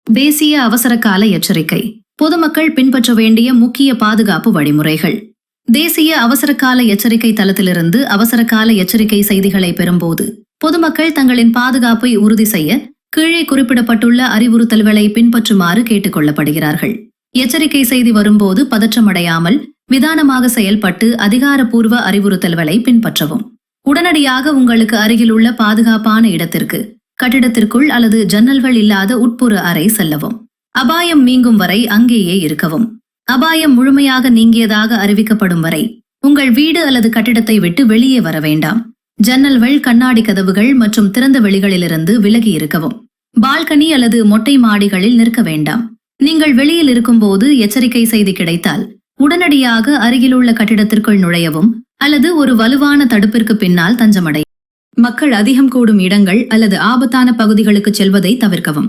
தேசிய அவசரகால எச்சரிக்கை. பொதுமக்கள் பின்பற்ற வேண்டிய முக்கிய பாதுகாப்பு வழிமுறைகள். தேசிய அவசரகால எச்சரிக்கை தளத்திலிருந்து அவசரகால எச்சரிக்கை செய்திகளை பெறும்போது பொதுமக்கள் தங்களின் பாதுகாப்பை உறுதி செய்ய கீழே குறிப்பிடப்பட்டுள்ள அறிவுறுத்தல்களை பின்பற்றுமாறு கேட்டுக் கொள்ளப்படுகிறார்கள். எச்சரிக்கை செய்தி வரும்போது பதற்றமடையாமல் நிதானமாக செயல்பட்டு அதிகாரப்பூர்வ அறிவுறுத்தல்களை பின்பற்றவும். உடனடியாக உங்களுக்கு அருகிலுள்ள பாதுகாப்பான இடத்திற்கு, கட்டிடத்திற்குள் அல்லது ஜன்னல்கள் இல்லாத உட்புற அறை செல்லவும். அபாயம் நீங்கும் வரை அங்கேயே இருக்கவும். அபாயம் முழுமையாக நீங்கியதாக அறிவிக்கப்படும் வரை உங்கள் வீடு அல்லது கட்டிடத்தை விட்டு வெளியே வர வேண்டாம். ஜன்னல்கள், கண்ணாடி கதவுகள் மற்றும் திறந்த வெளிகளிலிருந்து விலகி இருக்கவும். பால்கனி அல்லது மொட்டை மாடிகளில் நிற்க வேண்டாம். நீங்கள் வெளியில் இருக்கும்போது எச்சரிக்கை செய்தி கிடைத்தால் உடனடியாக அருகிலுள்ள கட்டிடத்திற்குள் நுழையவும் அல்லது ஒரு வலுவான தடுப்பிற்கு பின்னால் தஞ்சமடை. மக்கள் அதிகம் கூடும் இடங்கள் அல்லது ஆபத்தான பகுதிகளுக்கு செல்வதை தவிர்க்கவும்.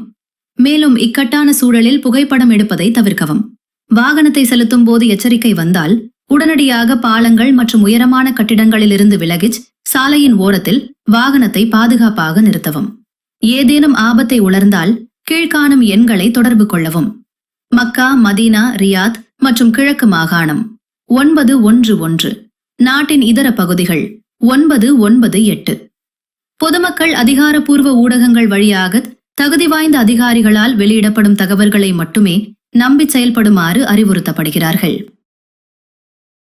மேலும் இக்கட்டான சூழலில் புகைப்படம் எடுப்பதை தவிர்க்கவும். வாகனத்தை செலுத்தும் போது எச்சரிக்கை வந்தால் உடனடியாக பாலங்கள் மற்றும் உயரமான கட்டிடங்களிலிருந்து விலகி சாலையின் ஓரத்தில் வாகனத்தை பாதுகாப்பாக நிறுத்தவும். ஏதேனும் ஆபத்தை உணர்ந்தால் கீழ்காணும் எண்களை தொடர்பு கொள்ளவும். மக்கா, மதீனா, ரியாத் மற்றும் கிழக்கு மாகாணம் 911. நாட்டின் இதர பகுதிகள் 998. பொதுமக்கள் அதிகாரப்பூர்வ ஊடகங்கள் வழியாக தகுதி வாய்ந்த அதிகாரிகளால் வெளியிடப்படும் தகவல்களை மட்டுமே நம்பி செயல்படுமாறு அறிவுறுத்தப்படுகிறார்கள்.